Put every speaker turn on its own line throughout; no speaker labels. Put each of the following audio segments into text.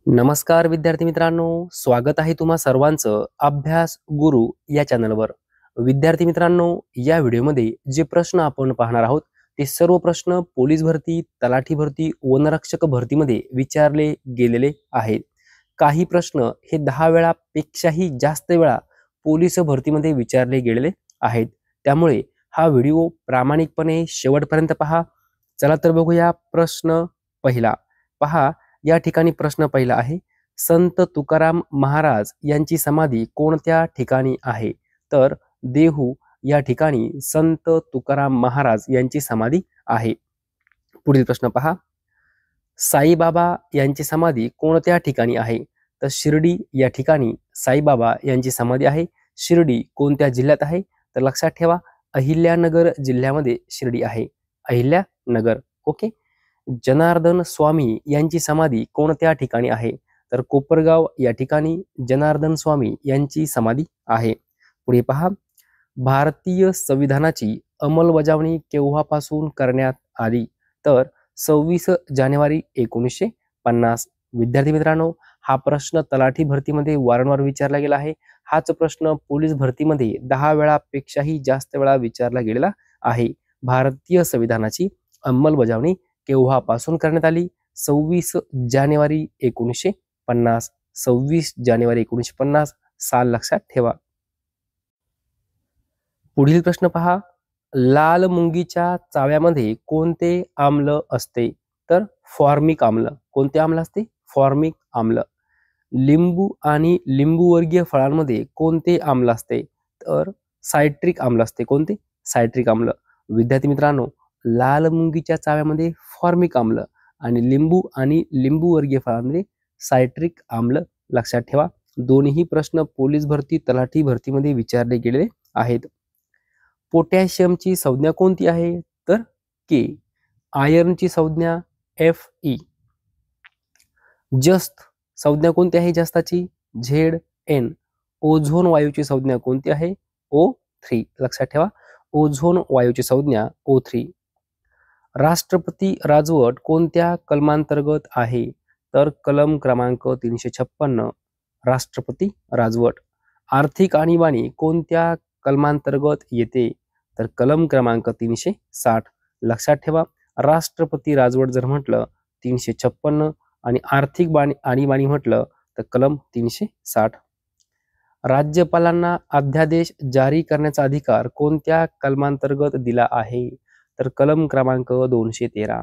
नमस्कार विद्यार्थी मित्रांनो, स्वागत आहे तुम्हा सर्वांचं अभ्यास गुरु या चॅनलवर। विद्यार्थी मित्रांनो, या व्हिडिओमध्ये जे प्रश्न आपण पाहणार आहोत ते सर्व प्रश्न पोलीस भरती, तलाठी भरती, वनरक्षक भरतीमध्ये विचारले गेलेले आहेत। काही प्रश्न हे 10 वेळापेक्षाही जास्त वेळा पोलीस भरतीमध्ये विचारले गेलेले आहेत। त्यामुळे हा व्हिडिओ प्रामाणिकपणे शेवटपर्यंत पहा। चला तर बघूया प्रश्न पहिला। पहा, या ठिकाणी प्रश्न पहिला आहे, संत तुकाराम महाराज यांची समाधी कोणत्या ठिकाणी आहे? तर देहू या ठिकाणी संत तुकाराम महाराज यांची समाधी आहे। पुढील प्रश्न पहा, साईबाबा यांची समाधी कोणत्या ठिकाणी आहे? तर शिर्डी या ठिकाणी साईबाबा यांची समाधी आहे। शिर्डी कोणत्या जिल्ह्यात आहे? तर लक्षात ठेवा, अहिल्यानगर जिल्ह्यामध्ये शिर्डी आहे। अहिल्यानगर। ओके। जनार्दन स्वामी यांची समाधी कोणत्या ठिकाणी आहे? तर कोपरगाव या ठिकाणी जनार्दन स्वामी यांची समाधी आहे। पुढे पहा, भारतीय संविधानाची अंमलबजावणी केव्हापासून करण्यात आली? तर 26 जानेवारी 1950। विद्यार्थी मित्रांनो, हा प्रश्न तलाठी भरतीमध्ये वारंवार विचारला गेला आहे। हाच प्रश्न पोलीस भरतीमध्ये 10 वेळापेक्षाही जास्त वेळा विचारला गेलेला आहे। भारतीय संविधानाची अंमलबजावणी केव्हापासून करण्यात आली? 26 जानेवारी 1950। 26 जानेवारी 1950 साल लक्षात ठेवा। पुढील प्रश्न पहा, लाल मुंगीच्या चाव्यामध्ये कोणते आम्ल असते? तर फॉर्मिक आम्ल। कोणते आम्ल असते? फॉर्मिक आम्ल। लिंबू आणि लिंबूवर्गीय फळांमध्ये कोणते आम्ल असते? तर सायट्रिक आम्ल असते। कोणते? सायट्रिक आम्ल। विद्यार्थी मित्रांनो, लाल मुंगीच्या चाव्यामध्ये फॉर्मिक आम्ल आणि लिंबूवर्गीय फळांमध्ये सायट्रिक आम्ल लक्षात ठेवा। दोन्ही प्रश्न पोलीस भरती, तलाठी भरतीमध्ये विचारले गेलेले आहेत। पोटॅशियमची संज्ञा कोणती आहे? तर के। आयर्नची संज्ञा Fe। जस्त संज्ञा कोणती आहे जस्ताची? Zn। ओझोन वायूची संज्ञा कोणती आहे? O3। लक्षात ठेवा, ओझोन वायूची संज्ञा O3। राष्ट्रपती राजवट कोणत्या कलमांतर्गत आहे? तर कलम क्रमांक 356 राष्ट्रपती राजवट। आर्थिक आणीबाणी कोणत्या कलमांतर्गत येते? तर कलम क्रमांक 360। लक्षात ठेवा, राष्ट्रपती राजवट जर म्हटलं 356 आणि आर्थिक आणीबाणी म्हटलं तर कलम 360। राज्यपालांना अध्यादेश जारी करण्याचा अधिकार कोणत्या कलमांतर्गत दिला आहे? तर कलम क्रमांक 213।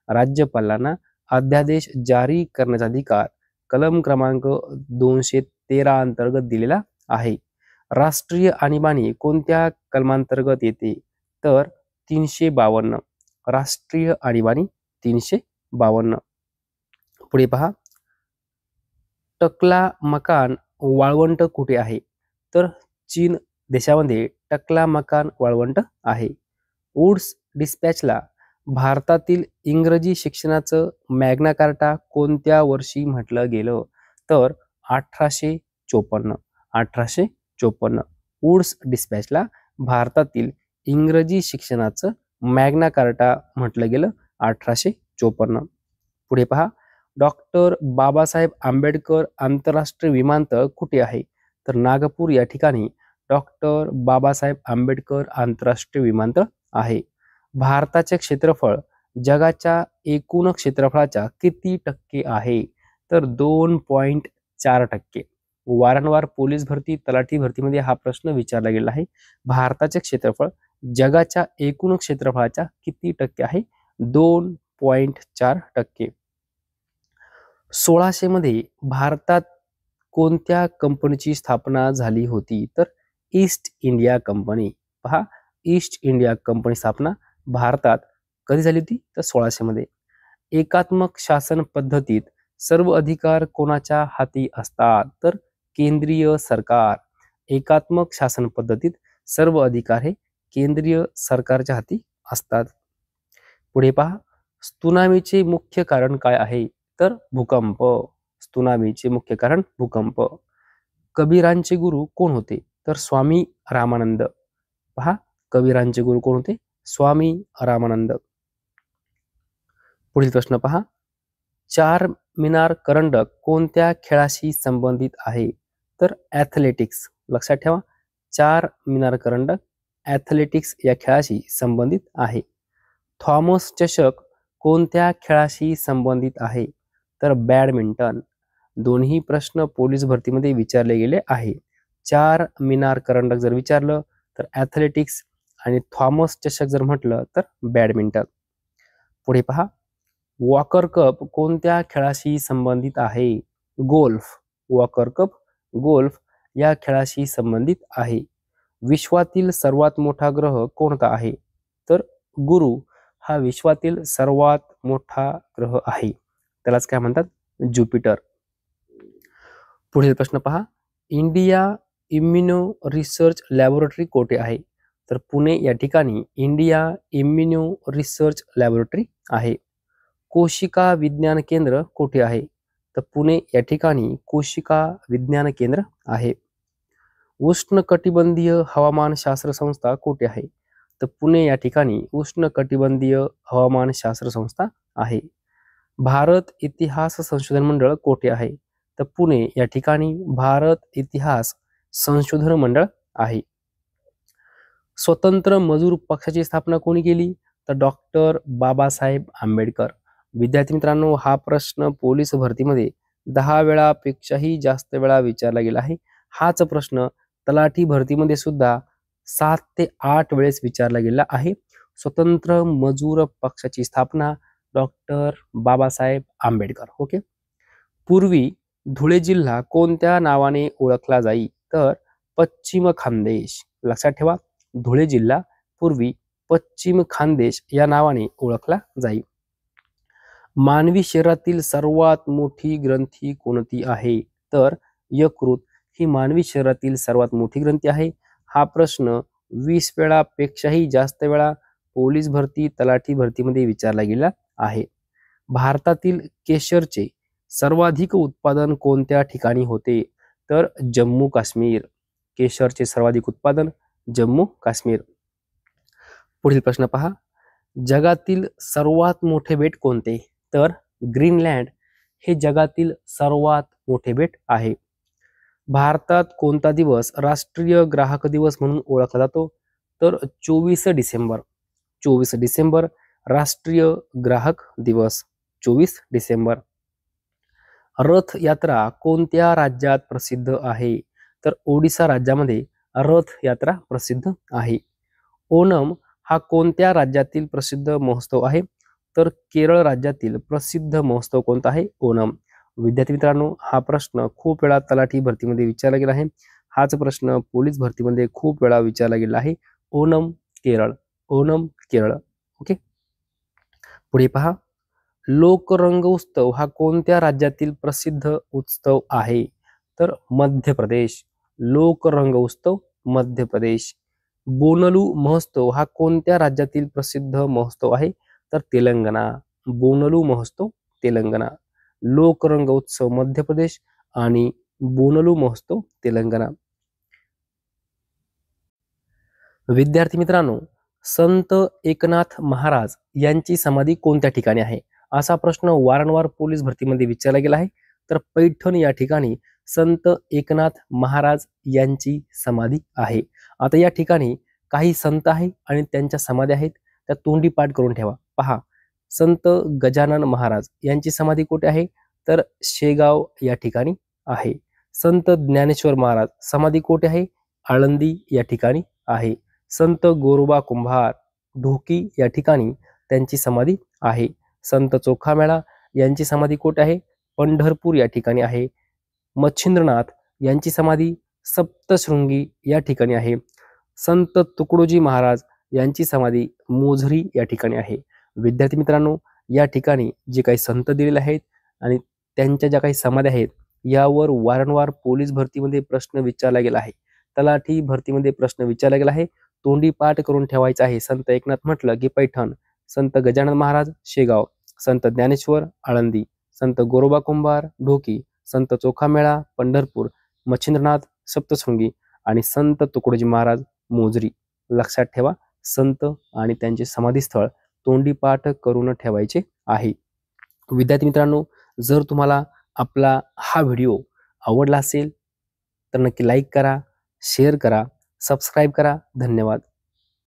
राज्यपालांना अध्यादेश जारी करण्याचा अधिकार कलम क्रमांक 213 अंतर्गत दिलेला आहे। राष्ट्रीय आणीबाणी कोणत्या कलमांतर्गत येते? तर 352। राष्ट्रीय आणीबाणी 352। पुढे पहा, टकला मकान वाळवंट कुठे आहे? तर चीन देशामध्ये टकला मकान वाळवंट आहे। वुड्स डिस्पॅचला भारतातील इंग्रजी शिक्षणाचं मॅग्ना कार्टा कोणत्या वर्षी म्हटलं गेलं? तर 1854। 1854। वुड्स डिस्पॅचला भारतातील इंग्रजी शिक्षणाचं मॅग्ना कार्टा म्हटलं गेलं 1854। पुढे पहा, डॉक्टर बाबासाहेब आंबेडकर आंतरराष्ट्रीय विमानतळ कुठे आहे? तर नागपूर या ठिकाणी डॉक्टर बाबासाहेब आंबेडकर आंतरराष्ट्रीय विमानतळ आहे। भारताचे क्षेत्रफळ जगाच्या एकूण क्षेत्रफळाच्या किती टक्के आहे? तर 2.4%। वारंवार पोलीस भरती, तलाठी भरतीमध्ये हा प्रश्न विचारला गेला आहे। भारताचे क्षेत्रफळ जगाच्या एकूण क्षेत्रफळाच्या किती टक्के आहे? 2.4%। 1600 मध्ये भारतात कोणत्या कंपनीची स्थापना झाली होती? तर ईस्ट इंडिया कंपनी। पहा, ईस्ट इंडिया कंपनी स्थापना भारतात कधी झाली होती? तर 1600 मध्ये। एकात्मक शासन पद्धतीत सर्व अधिकार कोणाच्या हाती असतात? तर केंद्रीय सरकार। एकात्मक शासन पद्धतीत सर्व अधिकार हे केंद्रीय सरकारच्या हाती असतात। पुढे पहा, त्सुनामीचे मुख्य कारण काय आहे? तर भूकंप। त्सुनामीचे मुख्य कारण भूकंप। कबीरांचे गुरु कोण होते? तर स्वामी रामानंद। पहा, कबीरांचे गुरु कोण होते? स्वामी रामानंद। पुढील प्रश्न पहा, चार मिनार करंडक कोणत्या खेळाशी संबंधित आहे? तर ॲथलेटिक्स. लक्षात ठेवा, चार मिनार करंडक ॲथलेटिक्स या खेळाशी संबंधित आहे. थॉमस चषक कोणत्या खेळाशी संबंधित आहे? तर बॅडमिंटन. दोन्ही प्रश्न पोलीस भरतीमध्ये विचारले गेले आहे. चार मिनार करंडक जर विचारलं तर ॲथलेटिक्स आणि थॉमस चषक जर म्हटलं तर बॅडमिंटन. पुढे पहा, वॉकर कप कोणत्या खेळाशी संबंधित आहे? गोल्फ. वॉकर कप गोल्फ या खेळाशी संबंधित आहे. विश्वातील सर्वात मोठा ग्रह कोणता आहे? तर गुरु हा विश्वातील सर्वात मोठा ग्रह आहे. त्यालाच काय म्हणतात? ज्युपिटर. पुढील प्रश्न पहा, इंडिया इम्युनो रिसर्च लॅबोरेटरी कोठे आहे? तर पुणे या ठिकाणी इंडिया इम्युनो रिसर्च लॅबोरेटरी आहे. कोशिका विज्ञान केंद्र कोठे आहे? तर पुणे या ठिकाणी कोशिका विज्ञान केंद्र आहे. उष्णकटिबंधीय हवामानशास्त्र संस्था कोठे आहे? तर पुणे या ठिकाणी उष्णकटिबंधीय हवामानशास्त्र संस्था आहे. भारत इतिहास संशोधन मंडळ कोठे आहे? तर पुणे या ठिकाणी भारत इतिहास संशोधन मंडळ आहे. स्वतंत्र मजूर पक्षाची स्थापना कोणी केली? तर डॉक्टर बाबासाहेब आंबेडकर. विद्यार्थी मित्रांनो, हा प्रश्न पोलीस भरतीमध्ये 10 वेळापेक्षाही जास्त वेळा विचारला गेला आहे. हाच प्रश्न तलाठी भरतीमध्ये सुद्धा 7 ते 8 वेळेस विचारला गेला आहे. स्वतंत्र मजूर पक्षाची स्थापना डॉक्टर बाबासाहेब आंबेडकर. ओके. पूर्वी धुळे जिल्हा कोणत्या नावाने ओळखला जाई? तर पश्चिम खानदेश. लक्षात ठेवा, धुळे जिल्हा पूर्वी पश्चिम खानदेश या नावाने ओळखला जाई. मानवी शरीरातील सर्वात मोठी ग्रंथी कोणती आहे? तर यकृत ही मानवी शरीरातील सर्वात मोठी ग्रंथी आहे. हा प्रश्न 20 वेळापेक्षाही जास्त वेळा पोलीस भरती, तलाठी भरतीमध्ये विचारला गेला आहे. भारतातील केशरचे सर्वाधिक उत्पादन कोणत्या ठिकाणी होते? तर जम्मू काश्मीर. केशरचे सर्वाधिक उत्पादन जम्मू काश्मीर. पुढील प्रश्न पहा, जगातील सर्वात मोठे बेट कोणते? तर ग्रीनलँड हे जगातील सर्वात मोठे बेट आहे. भारतात कोणता दिवस राष्ट्रीय ग्राहक दिवस म्हणून ओळखला जातो? तर 24 डिसेंबर. 24 डिसेंबर राष्ट्रीय ग्राहक दिवस. 24 डिसेंबर. रथ यात्रा कोणत्या राज्यात प्रसिद्ध आहे? तर ओडिसा राज्यामध्ये रथ यात्रा प्रसिद्ध आहे. ओणम हा कोणत्या राज्यातील प्रसिद्ध महोत्सव आहे? तर केरळ राज्यातील प्रसिद्ध महोत्सव कोणता आहे? ओणम. विद्यार्थी मित्रांनो, हा प्रश्न खूप वेळा तलाठी भरतीमध्ये विचारला गेला आहे. हाच प्रश्न पोलीस भरतीमध्ये खूप वेळा विचारला गेला आहे. ओणम केरळ. ओणम केरळ. ओके. पुढे पहा, लोकरंग उत्सव हा कोणत्या राज्यातील प्रसिद्ध उत्सव आहे? तर मध्य प्रदेश. लोकरंग उत्सव मध्य प्रदेश. बोनलू महोत्सव हा कोणत्या राज्यातील प्रसिद्ध महोत्सव आहे? तर तेलंगणा. बोनलू महोत्सव तेलंगणा. लोकरंग उत्सव मध्य प्रदेश आणि बोनलू महोत्सव तेलंगणा. विद्यार्थी मित्रांनो, संत एकनाथ महाराज यांची समाधी कोणत्या ठिकाणी आहे? असा प्रश्न वारंवार पोलीस भरतीमध्ये विचारला गेला आहे. तर पैठण या ठिकाणी संत एकनाथ महाराज यांची समाधी आहे. आता या ठिकाणी काही संत आहे आणि त्यांच्या समाध्या आहेत, त्या तोंडी पाठ करून ठेवा. पहा, संत गजानन महाराज यांची समाधी कुठे आहे? तर शेगाव या ठिकाणी आहे. संत ज्ञानेश्वर महाराज समाधी कुठे आहे? आळंदी या ठिकाणी आहे. संत गोरोबा कुंभार ढोकी या ठिकाणी त्यांची समाधी आहे. संत चोखामेळा यांची समाधी कुठे आहे? पंढरपूर या ठिकाणी आहे. मच्छिंद्रनाथ यांची समाधी सप्तशृंगी या ठिकाणी आहे. संत तुकडोजी महाराज यांची समाधी मोझरी या ठिकाणी आहे. विद्यार्थी मित्रांनो, या ठिकाणी जे काही संत दिलेले आहेत आणि त्यांच्या ज्या काही समाध्या आहेत, यावर वारंवार पोलीस भरतीमध्ये प्रश्न विचारला गेला आहे, तलाठी भरतीमध्ये प्रश्न विचारला गेला आहे. तोंडी पाठ करून ठेवायचा आहे. संत एकनाथ म्हटलं की पैठण, संत गजानन महाराज शेगाव, संत ज्ञानेश्वर आळंदी, संत गोरोबा कुंभार ढोकी, संत चोखामेळा पंढरपूर, मच्छिंद्रनाथ सप्तशृंगी आणि संत तुकडोजी महाराज मोझरी. लक्षात ठेवा, संत आणि त्यांचे समाधीस्थळ तोंडी पाठ करून ठेवायचे आहे. विद्यार्थी मित्रांनो, जर तुम्हाला आपला हा व्हिडिओ आवडला असेल तर नक्की लाईक करा, शेअर करा, सबस्क्राईब करा. धन्यवाद.